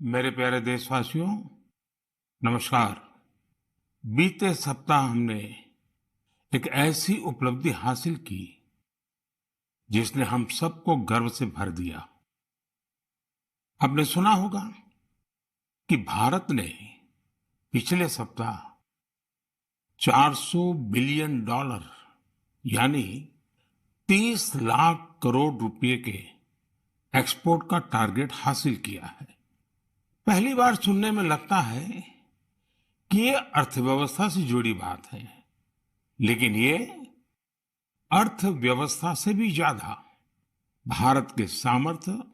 मेरे प्यारे देशवासियों, नमस्कार। बीते सप्ताह हमने एक ऐसी उपलब्धि हासिल की जिसने हम सबको गर्व से भर दिया। आपने सुना होगा कि भारत ने पिछले सप्ताह 400 बिलियन डॉलर यानी 30 लाख करोड़ रुपए के एक्सपोर्ट का टारगेट हासिल किया है। पहली बार सुनने में लगता है कि ये अर्थव्यवस्था से जुड़ी बात है, लेकिन ये अर्थव्यवस्था से भी ज्यादा भारत के सामर्थ्य,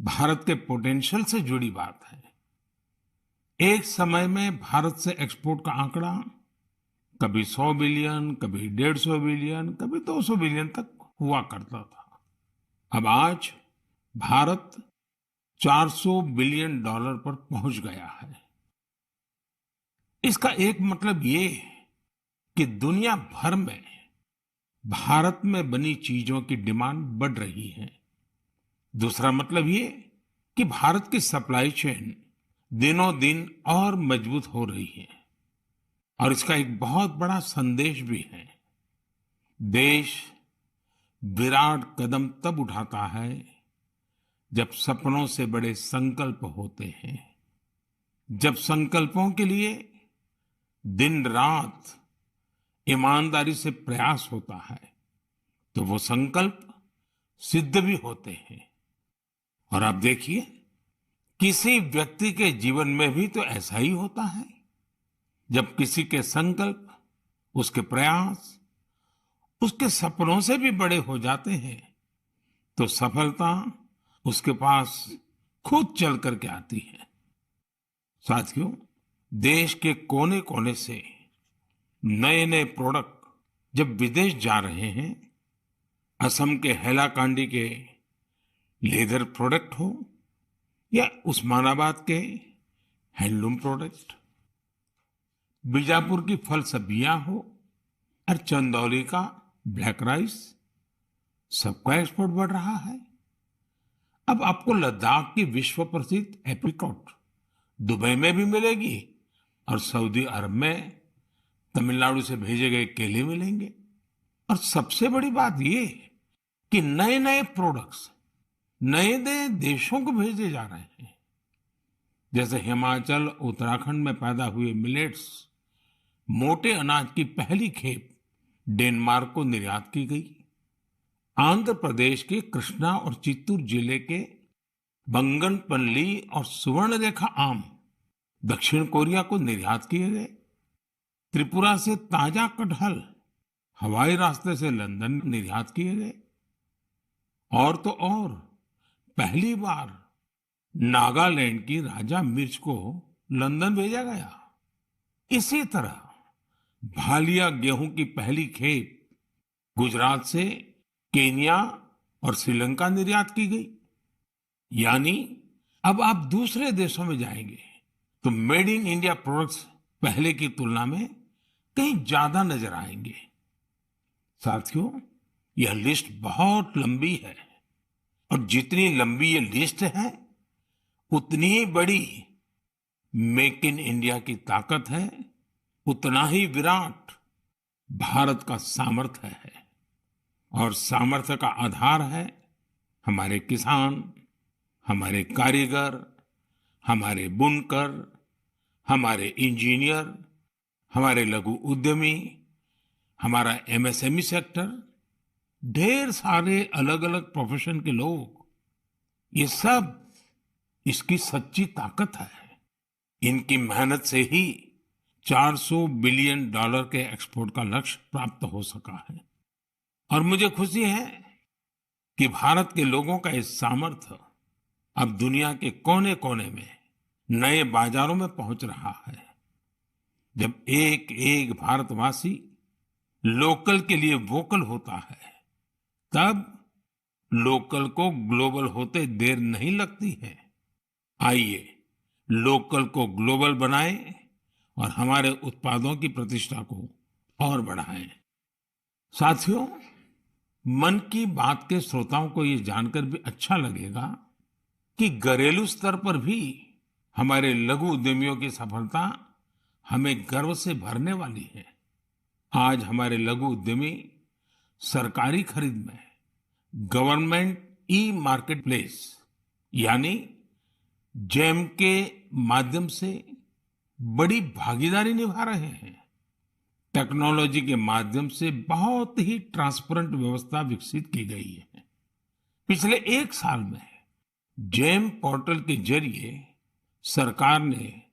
भारत के पोटेंशियल से जुड़ी बात है। एक समय में भारत से एक्सपोर्ट का आंकड़ा कभी 100 बिलियन, कभी 150 बिलियन, कभी 200 बिलियन तक हुआ करता था। अब आज भारत 400 बिलियन डॉलर पर पहुंच गया है। इसका एक मतलब ये कि दुनिया भर में भारत में बनी चीजों की डिमांड बढ़ रही है। दूसरा मतलब ये कि भारत की सप्लाई चेन दिनों दिन और मजबूत हो रही है। और इसका एक बहुत बड़ा संदेश भी है। देश विराट कदम तब उठाता है जब सपनों से बड़े संकल्प होते हैं, जब संकल्पों के लिए दिन रात ईमानदारी से प्रयास होता है, तो वो संकल्प सिद्ध भी होते हैं। और आप देखिए, किसी व्यक्ति के जीवन में भी तो ऐसा ही होता है। जब किसी के संकल्प, उसके प्रयास, उसके सपनों से भी बड़े हो जाते हैं, तो सफलता उसके पास खुद चल करके आती है। साथियों, देश के कोने कोने से नए नए प्रोडक्ट जब विदेश जा रहे हैं, असम के हैलाकांडी के लेदर प्रोडक्ट हो या उस्मानाबाद के हैंडलूम प्रोडक्ट, बीजापुर की फल सब्जियां हो और चंदौली का ब्लैक राइस, सबका एक्सपोर्ट बढ़ रहा है। अब आपको लद्दाख की विश्व प्रसिद्ध एप्रिकॉट दुबई में भी मिलेगी और सऊदी अरब में तमिलनाडु से भेजे गए केले मिलेंगे। और सबसे बड़ी बात ये कि नए नए प्रोडक्ट्स नए नए देशों को भेजे जा रहे हैं। जैसे हिमाचल, उत्तराखंड में पैदा हुए मिलेट्स, मोटे अनाज की पहली खेप डेनमार्क को निर्यात की गई। आंध्र प्रदेश के कृष्णा और चित्तूर जिले के बंगनपल्ली और सुवर्णरेखा आम दक्षिण कोरिया को निर्यात किए गए। त्रिपुरा से ताजा कटहल हवाई रास्ते से लंदन निर्यात किए गए। और तो और, पहली बार नागालैंड की राजा मिर्च को लंदन भेजा गया। इसी तरह भालिया गेहूं की पहली खेप गुजरात से केन्या और श्रीलंका निर्यात की गई। यानी अब आप दूसरे देशों में जाएंगे तो मेड इन इंडिया प्रोडक्ट्स पहले की तुलना में कहीं ज्यादा नजर आएंगे। साथियों, यह लिस्ट बहुत लंबी है और जितनी लंबी ये लिस्ट है, उतनी ही बड़ी मेक इन इंडिया की ताकत है, उतना ही विराट भारत का सामर्थ्य है। और सामर्थ्य का आधार है हमारे किसान, हमारे कारीगर, हमारे बुनकर, हमारे इंजीनियर, हमारे लघु उद्यमी, हमारा एमएसएमई सेक्टर, ढेर सारे अलग अलग प्रोफेशन के लोग, ये सब इसकी सच्ची ताकत है। इनकी मेहनत से ही 400 बिलियन डॉलर के एक्सपोर्ट का लक्ष्य प्राप्त हो सका है। और मुझे खुशी है कि भारत के लोगों का इस सामर्थ्य अब दुनिया के कोने कोने में नए बाजारों में पहुंच रहा है। जब एक एक भारतवासी लोकल के लिए वोकल होता है, तब लोकल को ग्लोबल होते देर नहीं लगती है। आइए लोकल को ग्लोबल बनाएं और हमारे उत्पादों की प्रतिष्ठा को और बढ़ाएं। साथियों, मन की बात के श्रोताओं को ये जानकर भी अच्छा लगेगा कि घरेलू स्तर पर भी हमारे लघु उद्यमियों की सफलता हमें गर्व से भरने वाली है। आज हमारे लघु उद्यमी सरकारी खरीद में गवर्नमेंट ई मार्केट प्लेस यानी जेम के माध्यम से बड़ी भागीदारी निभा रहे हैं। टेक्नोलॉजी के माध्यम से बहुत ही ट्रांसपेरेंट व्यवस्था विकसित की गई है। पिछले एक साल में जेम पोर्टल के जरिए सरकार ने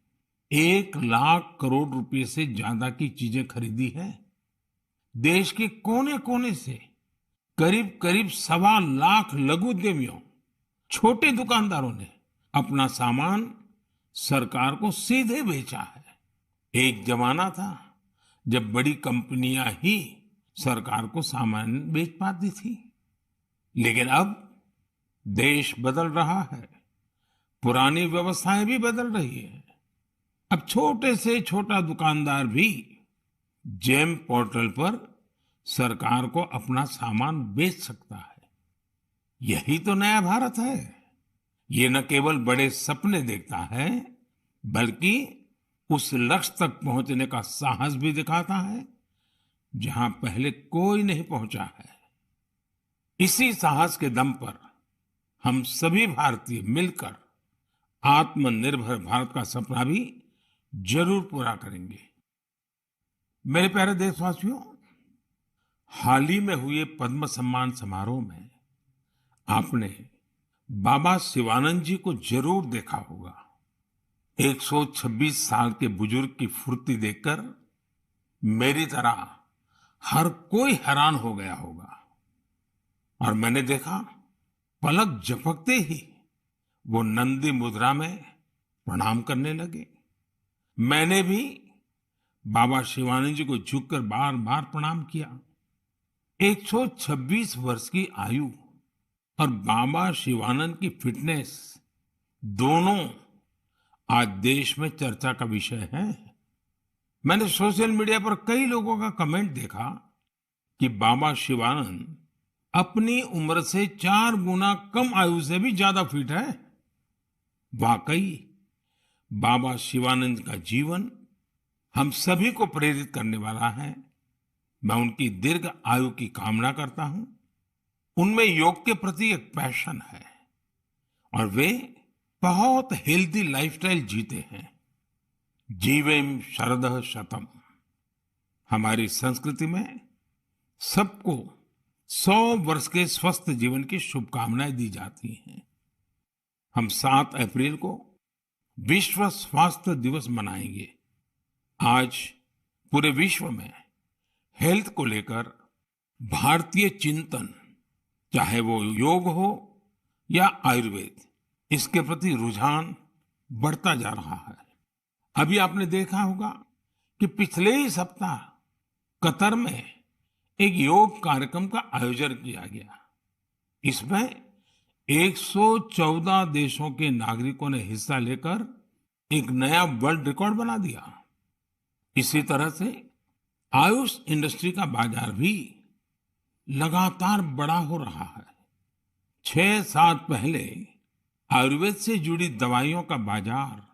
1 लाख करोड़ रुपए से ज्यादा की चीजें खरीदी है। देश के कोने कोने से करीब करीब 1.25 लाख लघु उद्यमियों, छोटे दुकानदारों ने अपना सामान सरकार को सीधे बेचा है। एक जमाना था जब बड़ी कंपनियां ही सरकार को सामान बेच पाती थी, लेकिन अब देश बदल रहा है, पुरानी व्यवस्थाएं भी बदल रही है। अब छोटे से छोटा दुकानदार भी जेम पोर्टल पर सरकार को अपना सामान बेच सकता है। यही तो नया भारत है। ये न केवल बड़े सपने देखता है, बल्कि उस लक्ष्य तक पहुंचने का साहस भी दिखाता है जहां पहले कोई नहीं पहुंचा है। इसी साहस के दम पर हम सभी भारतीय मिलकर आत्मनिर्भर भारत का सपना भी जरूर पूरा करेंगे। मेरे प्यारे देशवासियों, हाल ही में हुए पद्म सम्मान समारोह में आपने बाबा शिवानंद जी को जरूर देखा होगा। 126 साल के बुजुर्ग की फुर्ती देखकर मेरी तरह हर कोई हैरान हो गया होगा। और मैंने देखा, पलक झपकते ही वो नंदी मुद्रा में प्रणाम करने लगे। मैंने भी बाबा शिवानंद जी को झुककर बार बार प्रणाम किया। 126 वर्ष की आयु और बाबा शिवानंद की फिटनेस दोनों आज देश में चर्चा का विषय है। मैंने सोशल मीडिया पर कई लोगों का कमेंट देखा कि बाबा शिवानंद अपनी उम्र से 4 गुना कम आयु से भी ज्यादा फिट है। वाकई बाबा शिवानंद का जीवन हम सभी को प्रेरित करने वाला है। मैं उनकी दीर्घ आयु की कामना करता हूं। उनमें योग के प्रति एक पैशन है और वे बहुत हेल्दी लाइफस्टाइल जीते हैं। जीवेम शरदः शतम। हमारी संस्कृति में सबको 100 वर्ष के स्वस्थ जीवन की शुभकामनाएं दी जाती हैं। हम 7 अप्रैल को विश्व स्वास्थ्य दिवस मनाएंगे। आज पूरे विश्व में हेल्थ को लेकर भारतीय चिंतन, चाहे वो योग हो या आयुर्वेद, इसके प्रति रुझान बढ़ता जा रहा है। अभी आपने देखा होगा कि पिछले ही सप्ताह कतर में एक योग कार्यक्रम का आयोजन किया गया। इसमें 114 देशों के नागरिकों ने हिस्सा लेकर एक नया वर्ल्ड रिकॉर्ड बना दिया। इसी तरह से आयुष इंडस्ट्री का बाजार भी लगातार बड़ा हो रहा है। 6 साल पहले आयुर्वेद से जुड़ी दवाइयों का बाजार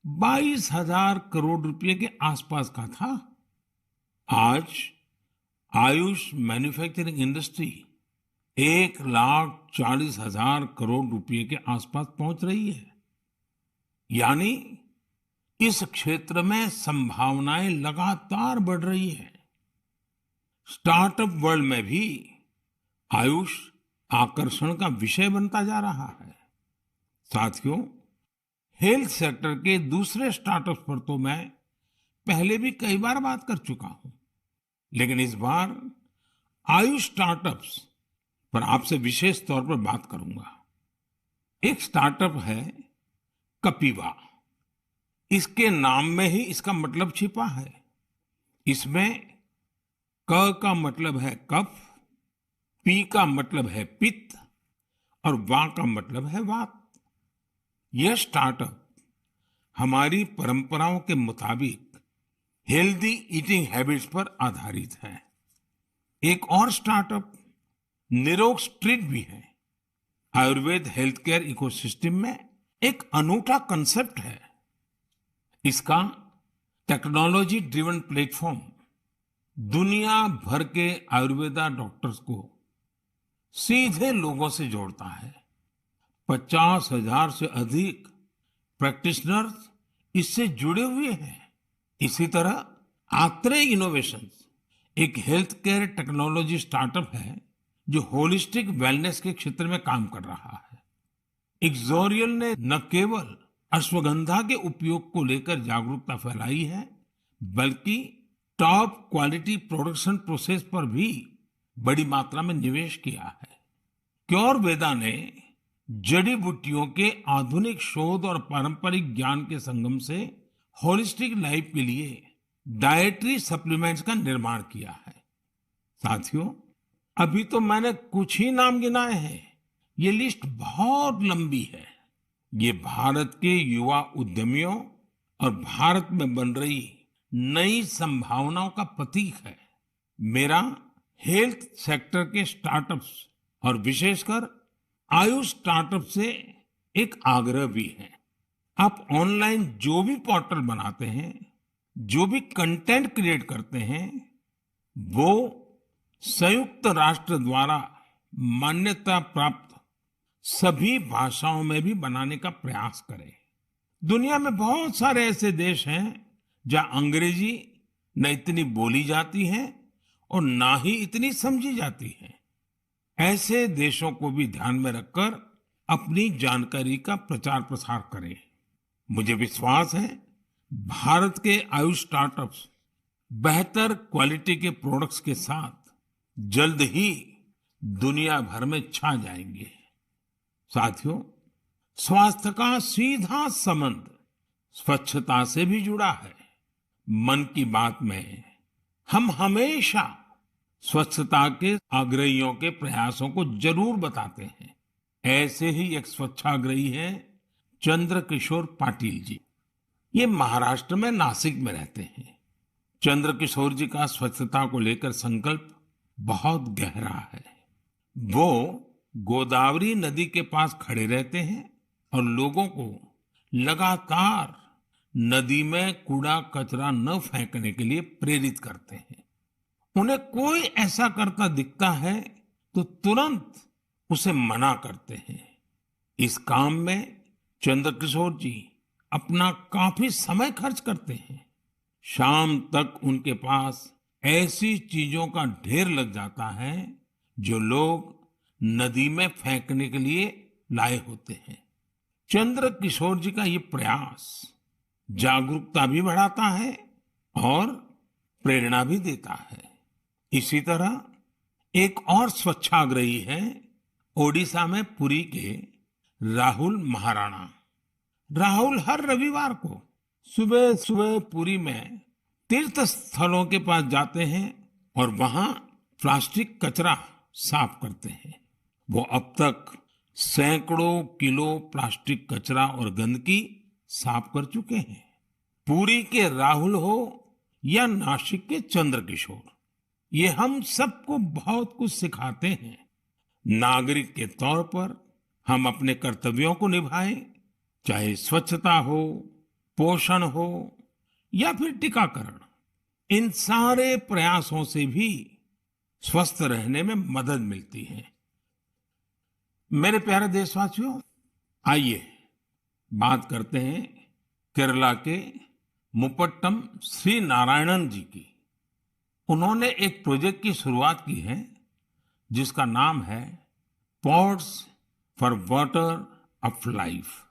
22,000 करोड़ रुपए के आसपास का था। आज आयुष मैन्युफैक्चरिंग इंडस्ट्री 1,40,000 करोड़ रुपए के आसपास पहुंच रही है। यानी इस क्षेत्र में संभावनाएं लगातार बढ़ रही हैं। स्टार्टअप वर्ल्ड में भी आयुष आकर्षण का विषय बनता जा रहा है। साथियों, हेल्थ सेक्टर के दूसरे स्टार्टअप्स पर तो मैं पहले भी कई बार बात कर चुका हूं, लेकिन इस बार आयुष स्टार्टअप्स पर आपसे विशेष तौर पर बात करूंगा। एक स्टार्टअप है कपिवा। इसके नाम में ही इसका मतलब छिपा है। इसमें क का मतलब है कफ, पी का मतलब है पित्त और वा का मतलब है वात। यह स्टार्टअप हमारी परंपराओं के मुताबिक हेल्दी ईटिंग हैबिट्स पर आधारित है। एक और स्टार्टअप निरोग स्ट्रीट भी है। आयुर्वेद हेल्थ केयर इकोसिस्टम में एक अनूठा कंसेप्ट है। इसका टेक्नोलॉजी ड्रिवन प्लेटफॉर्म दुनिया भर के आयुर्वेदा डॉक्टर्स को सीधे लोगों से जोड़ता है। 50,000 से अधिक प्रैक्टिशनर्स इससे जुड़े हुए हैं। इसी तरह आत्रे इनोवेशंस एक हेल्थ केयर टेक्नोलॉजी स्टार्टअप है जो होलिस्टिक वेलनेस के क्षेत्र में काम कर रहा है। इक्सोरियल ने न केवल अश्वगंधा के उपयोग को लेकर जागरूकता फैलाई है, बल्कि टॉप क्वालिटी प्रोडक्शन प्रोसेस पर भी बड़ी मात्रा में निवेश किया है। क्योरवेदा ने जड़ी बूटियों के आधुनिक शोध और पारंपरिक ज्ञान के संगम से होलिस्टिक लाइफ के लिए डाइटरी सप्लीमेंट्स का निर्माण किया है। साथियों, अभी तो मैंने कुछ ही नाम गिनाए हैं, ये लिस्ट बहुत लंबी है। ये भारत के युवा उद्यमियों और भारत में बन रही नई संभावनाओं का प्रतीक है। मेरा हेल्थ सेक्टर के स्टार्टअप्स और विशेषकर आयुष स्टार्टअप से एक आग्रह भी है। आप ऑनलाइन जो भी पोर्टल बनाते हैं, जो भी कंटेंट क्रिएट करते हैं, वो संयुक्त राष्ट्र द्वारा मान्यता प्राप्त सभी भाषाओं में भी बनाने का प्रयास करें। दुनिया में बहुत सारे ऐसे देश हैं जहां अंग्रेजी न इतनी बोली जाती है और ना ही इतनी समझी जाती है। ऐसे देशों को भी ध्यान में रखकर अपनी जानकारी का प्रचार प्रसार करें। मुझे विश्वास है भारत के आयुष स्टार्टअप्स बेहतर क्वालिटी के प्रोडक्ट्स के साथ जल्द ही दुनिया भर में छा जाएंगे। साथियों, स्वास्थ्य का सीधा संबंध स्वच्छता से भी जुड़ा है। मन की बात में हम हमेशा स्वच्छता के आग्रहियों के प्रयासों को जरूर बताते हैं। ऐसे ही एक स्वच्छाग्रही है चंद्रकिशोर पाटिल जी। ये महाराष्ट्र में नासिक में रहते हैं। चंद्रकिशोर जी का स्वच्छता को लेकर संकल्प बहुत गहरा है। वो गोदावरी नदी के पास खड़े रहते हैं और लोगों को लगातार नदी में कूड़ा कचरा न फेंकने के लिए प्रेरित करते हैं। उन्हें कोई ऐसा करता दिखता है तो तुरंत उसे मना करते हैं। इस काम में चंद्रकिशोर जी अपना काफी समय खर्च करते हैं। शाम तक उनके पास ऐसी चीजों का ढेर लग जाता है जो लोग नदी में फेंकने के लिए लाए होते हैं। चंद्रकिशोर जी का ये प्रयास जागरूकता भी बढ़ाता है और प्रेरणा भी देता है। इसी तरह एक और स्वच्छाग्रही है ओडिशा में पुरी के राहुल महाराणा। राहुल हर रविवार को सुबह सुबह पुरी में तीर्थ स्थलों के पास जाते हैं और वहां प्लास्टिक कचरा साफ करते हैं। वो अब तक सैकड़ों किलो प्लास्टिक कचरा और गंदगी साफ कर चुके हैं। पुरी के राहुल हो या नासिक के चंद्रकिशोर, ये हम सबको बहुत कुछ सिखाते हैं। नागरिक के तौर पर हम अपने कर्तव्यों को निभाएं, चाहे स्वच्छता हो, पोषण हो या फिर टीकाकरण। इन सारे प्रयासों से भी स्वस्थ रहने में मदद मिलती है। मेरे प्यारे देशवासियों, आइए बात करते हैं केरला के मुपट्टम श्री नारायणन जी की। उन्होंने एक प्रोजेक्ट की शुरुआत की है जिसका नाम है pots for water of life.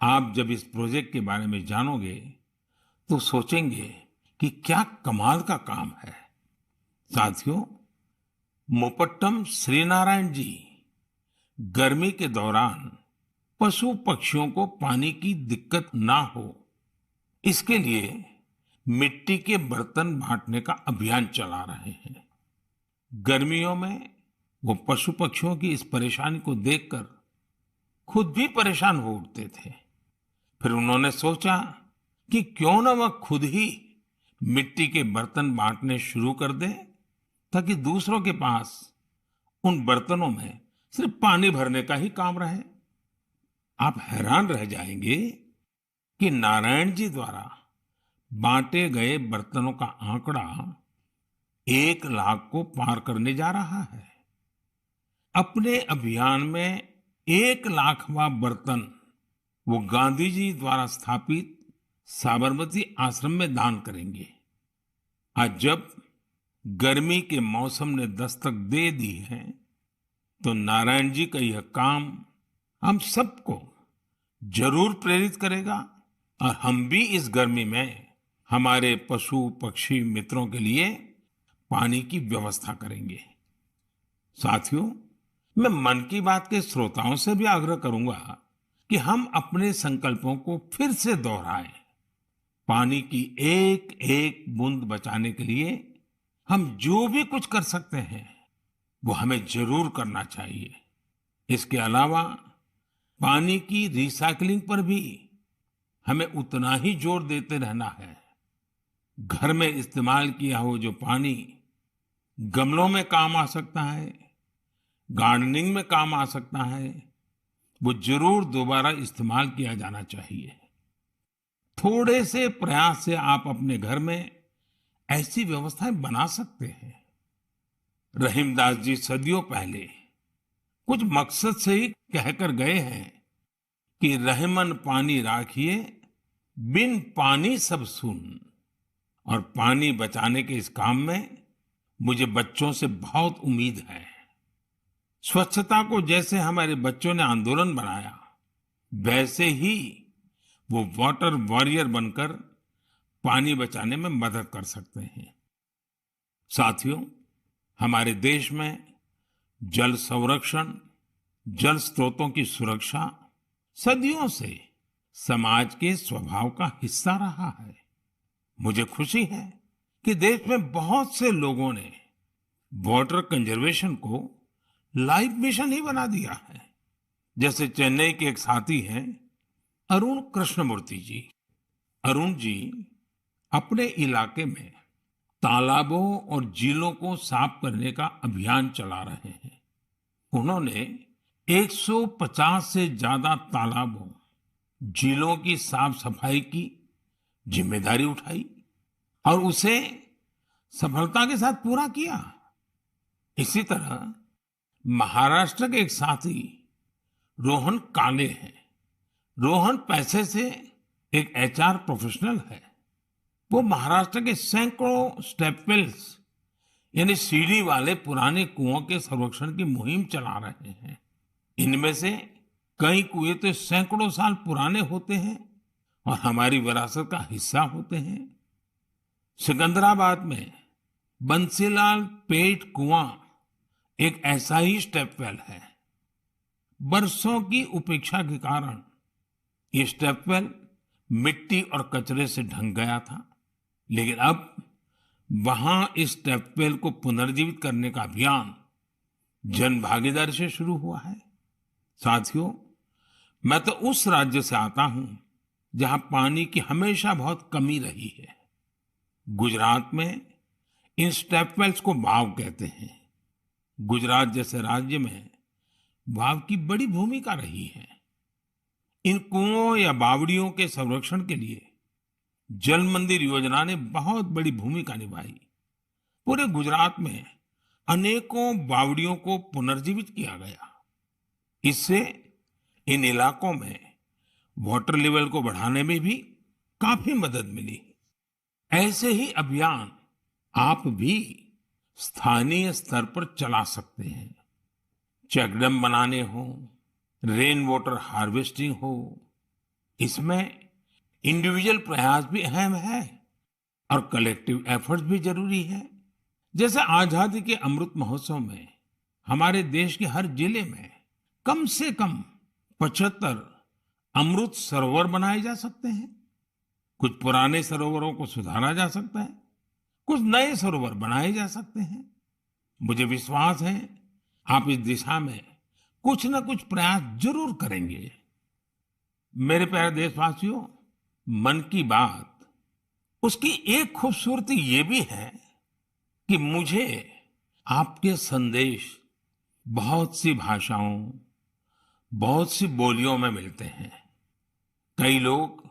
आप जब इस प्रोजेक्ट के बारे में जानोगे तो सोचेंगे कि क्या कमाल का काम है। साथियों, मुपट्टम श्रीनारायण जी गर्मी के दौरान पशु पक्षियों को पानी की दिक्कत ना हो, इसके लिए मिट्टी के बर्तन बांटने का अभियान चला रहे हैं। गर्मियों में वो पशु पक्षियों की इस परेशानी को देखकर खुद भी परेशान हो उठते थे। फिर उन्होंने सोचा कि क्यों न वह खुद ही मिट्टी के बर्तन बांटने शुरू कर दें, ताकि दूसरों के पास उन बर्तनों में सिर्फ पानी भरने का ही काम रहे। आप हैरान रह जाएंगे कि नारायण जी द्वारा बांटे गए बर्तनों का आंकड़ा 1 लाख को पार करने जा रहा है। अपने अभियान में 1 लाखवां बर्तन वो गांधी जी द्वारा स्थापित साबरमती आश्रम में दान करेंगे। आज जब गर्मी के मौसम ने दस्तक दे दी है, तो नारायण जी का यह काम हम सबको जरूर प्रेरित करेगा और हम भी इस गर्मी में हमारे पशु पक्षी मित्रों के लिए पानी की व्यवस्था करेंगे। साथियों, मैं मन की बात के श्रोताओं से भी आग्रह करूंगा कि हम अपने संकल्पों को फिर से दोहराएं। पानी की एक एक बूंद बचाने के लिए हम जो भी कुछ कर सकते हैं वो हमें जरूर करना चाहिए। इसके अलावा पानी की रिसाइकलिंग पर भी हमें उतना ही जोर देते रहना है। घर में इस्तेमाल किया हो जो पानी गमलों में काम आ सकता है, गार्डनिंग में काम आ सकता है, वो जरूर दोबारा इस्तेमाल किया जाना चाहिए। थोड़े से प्रयास से आप अपने घर में ऐसी व्यवस्थाएं बना सकते हैं। रहीमदास जी सदियों पहले कुछ मकसद से ही कहकर गए हैं कि रहमन पानी राखिए, बिन पानी सब सुन। और पानी बचाने के इस काम में मुझे बच्चों से बहुत उम्मीद है। स्वच्छता को जैसे हमारे बच्चों ने आंदोलन बनाया, वैसे ही वो वाटर वॉरियर बनकर पानी बचाने में मदद कर सकते हैं। साथियों, हमारे देश में जल संरक्षण, जल स्रोतों की सुरक्षा सदियों से समाज के स्वभाव का हिस्सा रहा है। मुझे खुशी है कि देश में बहुत से लोगों ने वाटर कंजर्वेशन को लाइफ मिशन ही बना दिया है। जैसे चेन्नई के एक साथी हैं अरुण कृष्णमूर्ति जी। अरुण जी अपने इलाके में तालाबों और झीलों को साफ करने का अभियान चला रहे हैं। उन्होंने 150 से ज्यादा तालाबों, झीलों की साफ सफाई की जिम्मेदारी उठाई और उसे सफलता के साथ पूरा किया। इसी तरह महाराष्ट्र के एक साथी रोहन काले हैं। रोहन पैसे से एक एचआर प्रोफेशनल है। वो महाराष्ट्र के सैकड़ों स्टेप वेल्स यानी सीढ़ी वाले पुराने कुओं के संरक्षण की मुहिम चला रहे हैं। इनमें से कई कुएं तो सैकड़ों साल पुराने होते हैं और हमारी विरासत का हिस्सा होते हैं। सिकंदराबाद में बंसीलाल पेट कुआं एक ऐसा ही स्टेप वेल है। बरसों की उपेक्षा के कारण ये स्टेप वेल मिट्टी और कचरे से ढंक गया था, लेकिन अब वहां इस स्टेप वेल को पुनर्जीवित करने का अभियान जन भागीदारी से शुरू हुआ है। साथियों, मैं तो उस राज्य से आता हूं जहां पानी की हमेशा बहुत कमी रही है। गुजरात में इन स्टेप वेल्स को बाव कहते हैं। गुजरात जैसे राज्य में वाव की बड़ी भूमिका रही है। इन कुओं या बावड़ियों के संरक्षण के लिए जल मंदिर योजना ने बहुत बड़ी भूमिका निभाई। पूरे गुजरात में अनेकों बावड़ियों को पुनर्जीवित किया गया। इससे इन इलाकों में वाटर लेवल को बढ़ाने में भी काफी मदद मिली। ऐसे ही अभियान आप भी स्थानीय स्तर पर चला सकते हैं। चेकडैम बनाने हो, रेन वाटर हार्वेस्टिंग हो, इसमें इंडिविजुअल प्रयास भी अहम है और कलेक्टिव एफर्ट्स भी जरूरी है। जैसे आजादी के अमृत महोत्सव में हमारे देश के हर जिले में कम से कम 75 अमृत सरोवर बनाए जा सकते हैं। कुछ पुराने सरोवरों को सुधारा जा सकता है, कुछ नए सरोवर बनाए जा सकते हैं। मुझे विश्वास है आप इस दिशा में कुछ न कुछ प्रयास जरूर करेंगे। मेरे प्यारे देशवासियों, मन की बात उसकी एक खूबसूरती ये भी है कि मुझे आपके संदेश बहुत सी भाषाओं, बहुत सी बोलियों में मिलते हैं। कई लोग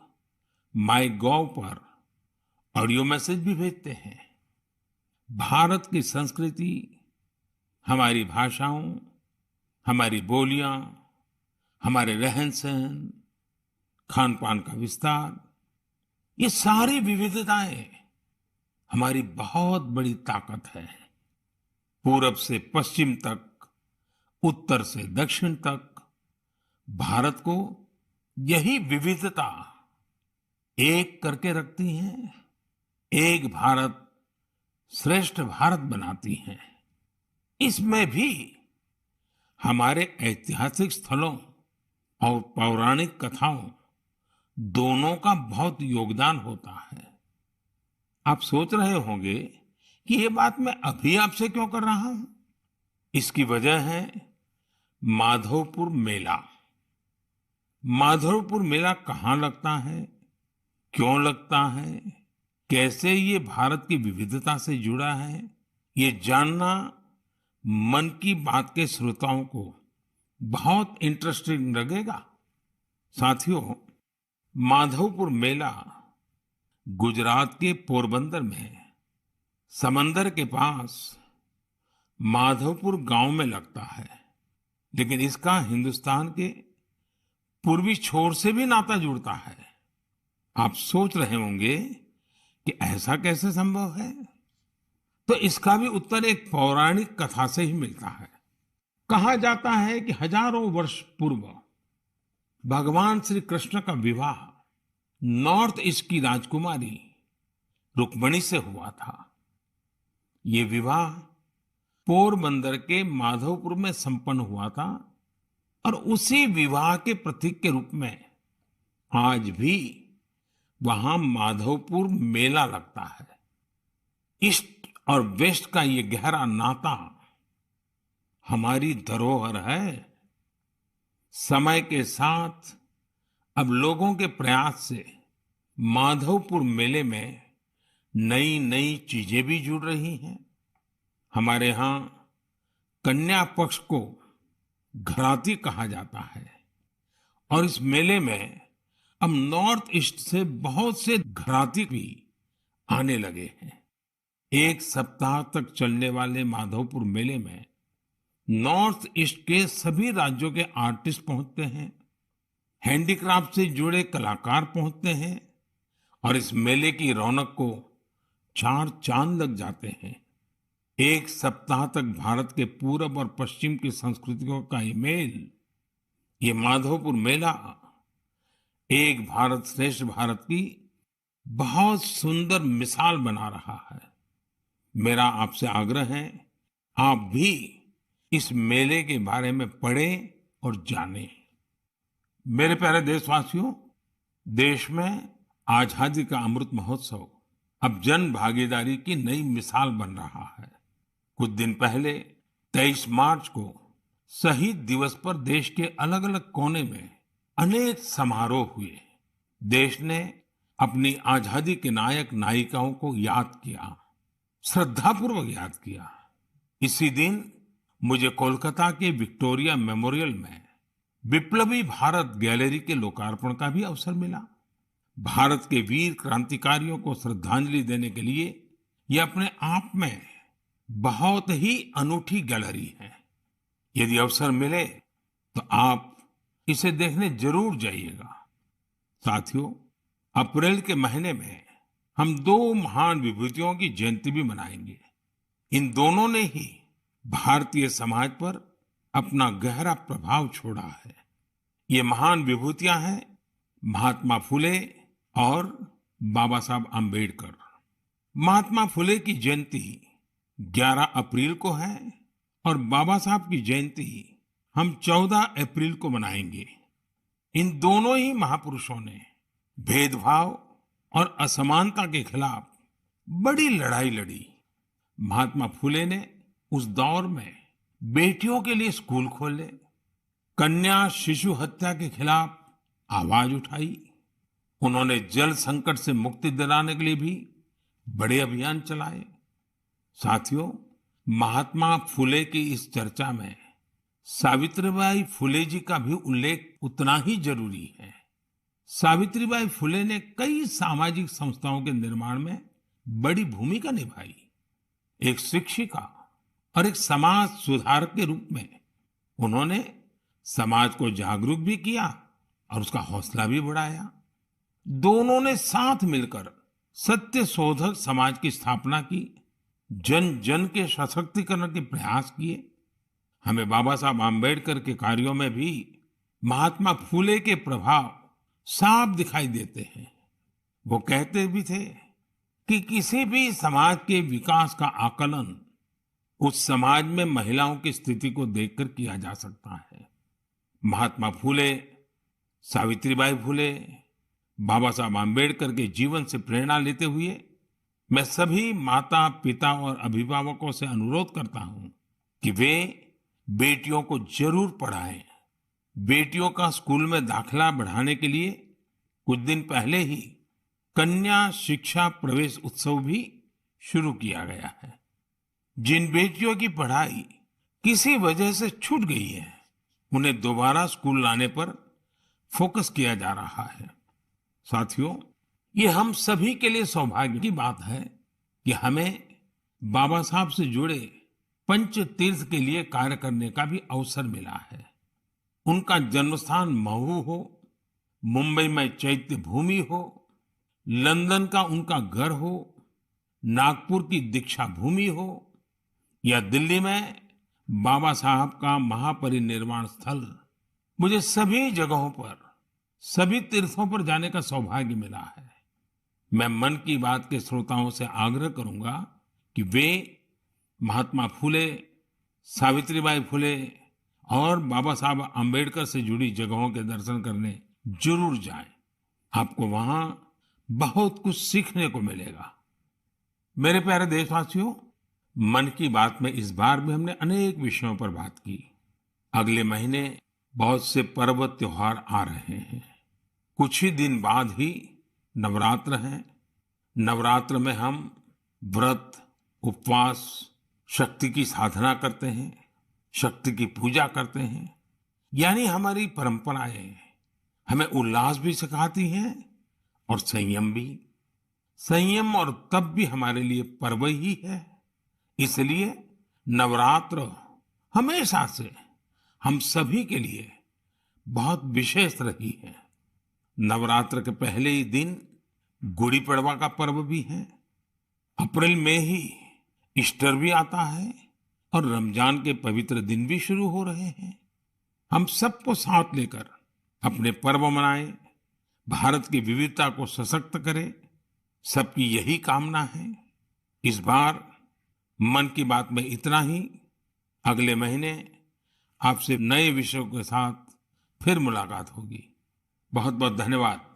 माई गॉव पर ऑडियो मैसेज भी भेजते हैं। भारत की संस्कृति, हमारी भाषाओं, हमारी बोलियां, हमारे रहन सहन, खान पान का विस्तार, ये सारी विविधताएं हमारी बहुत बड़ी ताकत है। पूरब से पश्चिम तक, उत्तर से दक्षिण तक, भारत को यही विविधता एक करके रखती है, एक भारत श्रेष्ठ भारत बनाती है। इसमें भी हमारे ऐतिहासिक स्थलों और पौराणिक कथाओं दोनों का बहुत योगदान होता है। आप सोच रहे होंगे कि ये बात मैं अभी आपसे क्यों कर रहा हूं? इसकी वजह है माधवपुर मेला। माधवपुर मेला कहाँ लगता है, क्यों लगता है, कैसे ये भारत की विविधता से जुड़ा है, ये जानना मन की बात के श्रोताओं को बहुत इंटरेस्टिंग लगेगा। साथियों, माधवपुर मेला गुजरात के पोरबंदर में समंदर के पास माधवपुर गांव में लगता है, लेकिन इसका हिंदुस्तान के पूर्वी छोर से भी नाता जुड़ता है। आप सोच रहे होंगे कि ऐसा कैसे संभव है? तो इसका भी उत्तर एक पौराणिक कथा से ही मिलता है। कहा जाता है कि हजारों वर्ष पूर्व भगवान श्री कृष्ण का विवाह नॉर्थ ईस्ट की राजकुमारी रुक्मिणी से हुआ था। ये विवाह पोरबंदर के माधवपुर में संपन्न हुआ था और उसी विवाह के प्रतीक के रूप में आज भी वहां माधवपुर मेला लगता है। ईस्ट और वेस्ट का ये गहरा नाता हमारी धरोहर है। समय के साथ अब लोगों के प्रयास से माधवपुर मेले में नई नई चीजें भी जुड़ रही हैं। हमारे यहाँ कन्या पक्ष को घराती कहा जाता है और इस मेले में अब नॉर्थ ईस्ट से बहुत से घराती भी आने लगे हैं। एक सप्ताह तक चलने वाले माधवपुर मेले में नॉर्थ ईस्ट के सभी राज्यों के आर्टिस्ट पहुंचते हैं, हैंडीक्राफ्ट से जुड़े कलाकार पहुंचते हैं और इस मेले की रौनक को चार चांद लग जाते हैं। एक सप्ताह तक भारत के पूरब और पश्चिम की संस्कृतियों का ये मेल, ये माधवपुर मेला एक भारत श्रेष्ठ भारत की बहुत सुंदर मिसाल बना रहा है। मेरा आपसे आग्रह है, आप भी इस मेले के बारे में पढ़ें और जानें। मेरे प्यारे देशवासियों, देश में आजादी का अमृत महोत्सव अब जन भागीदारी की नई मिसाल बन रहा है। कुछ दिन पहले 23 मार्च को शहीद दिवस पर देश के अलग अलग कोने में अनेक समारोह हुए। देश ने अपनी आजादी के नायक नायिकाओं को याद किया, श्रद्धापूर्वक याद किया। इसी दिन मुझे कोलकाता के विक्टोरिया मेमोरियल में विप्लवी भारत गैलरी के लोकार्पण का भी अवसर मिला। भारत के वीर क्रांतिकारियों को श्रद्धांजलि देने के लिए यह अपने आप में बहुत ही अनूठी गैलरी है। यदि अवसर मिले तो आप इसे देखने जरूर जाइएगा। साथियों, अप्रैल के महीने में हम दो महान विभूतियों की जयंती भी मनाएंगे। इन दोनों ने ही भारतीय समाज पर अपना गहरा प्रभाव छोड़ा है। ये महान विभूतियां हैं महात्मा फुले और बाबा साहब आम्बेडकर। महात्मा फुले की जयंती 11 अप्रैल को है और बाबा साहब की जयंती हम 14 अप्रैल को मनाएंगे। इन दोनों ही महापुरुषों ने भेदभाव और असमानता के खिलाफ बड़ी लड़ाई लड़ी। महात्मा फुले ने उस दौर में बेटियों के लिए स्कूल खोले, कन्या शिशु हत्या के खिलाफ आवाज उठाई। उन्होंने जल संकट से मुक्ति दिलाने के लिए भी बड़े अभियान चलाए। साथियों, महात्मा फुले की इस चर्चा में सावित्रीबाई फुले जी का भी उल्लेख उतना ही जरूरी है। सावित्रीबाई फुले ने कई सामाजिक संस्थाओं के निर्माण में बड़ी भूमिका निभाई। एक शिक्षिका और एक समाज सुधारक के रूप में उन्होंने समाज को जागरूक भी किया और उसका हौसला भी बढ़ाया। दोनों ने साथ मिलकर सत्य शोधक समाज की स्थापना की, जन जन के सशक्तिकरण के प्रयास किए। हमें बाबा साहब आम्बेडकर के कार्यों में भी महात्मा फुले के प्रभाव साफ दिखाई देते हैं। वो कहते भी थे कि किसी भी समाज के विकास का आकलन उस समाज में महिलाओं की स्थिति को देखकर किया जा सकता है। महात्मा फुले, सावित्रीबाई फुले, बाबा साहब आम्बेडकर के जीवन से प्रेरणा लेते हुए मैं सभी माता पिता और अभिभावकों से अनुरोध करता हूं कि वे बेटियों को जरूर पढ़ाएं। बेटियों का स्कूल में दाखिला बढ़ाने के लिए कुछ दिन पहले ही कन्या शिक्षा प्रवेश उत्सव भी शुरू किया गया है। जिन बेटियों की पढ़ाई किसी वजह से छूट गई है, उन्हें दोबारा स्कूल लाने पर फोकस किया जा रहा है। साथियों, ये हम सभी के लिए सौभाग्य की बात है कि हमें बाबा साहब से जुड़े पंच तीर्थ के लिए कार्य करने का भी अवसर मिला है। उनका जन्मस्थान महू हो, मुंबई में चैत्य भूमि हो, लंदन का उनका घर हो, नागपुर की दीक्षा भूमि हो या दिल्ली में बाबा साहब का महापरिनिर्वाण स्थल, मुझे सभी जगहों पर, सभी तीर्थों पर जाने का सौभाग्य मिला है। मैं मन की बात के श्रोताओं से आग्रह करूंगा कि वे महात्मा फुले, सावित्रीबाई फुले और बाबा साहब आम्बेडकर से जुड़ी जगहों के दर्शन करने जरूर जाएं। आपको वहां बहुत कुछ सीखने को मिलेगा। मेरे प्यारे देशवासियों, मन की बात में इस बार भी हमने अनेक विषयों पर बात की। अगले महीने बहुत से पर्व त्योहार आ रहे हैं। कुछ ही दिन बाद ही नवरात्र है। नवरात्र में हम व्रत, उपवास, शक्ति की साधना करते हैं, शक्ति की पूजा करते हैं। यानी हमारी परंपराएं हमें उल्लास भी सिखाती हैं और संयम भी। संयम और तप भी हमारे लिए पर्व ही है। इसलिए नवरात्र हमेशा से हम सभी के लिए बहुत विशेष रही है। नवरात्र के पहले ही दिन गुड़ी पड़वा का पर्व भी है। अप्रैल में ही ईस्टर भी आता है और रमजान के पवित्र दिन भी शुरू हो रहे हैं। हम सबको साथ लेकर अपने पर्व मनाएं, भारत की विविधता को सशक्त करें, सबकी यही कामना है। इस बार मन की बात में इतना ही। अगले महीने आपसे नए विषयों के साथ फिर मुलाकात होगी। बहुत बहुत धन्यवाद।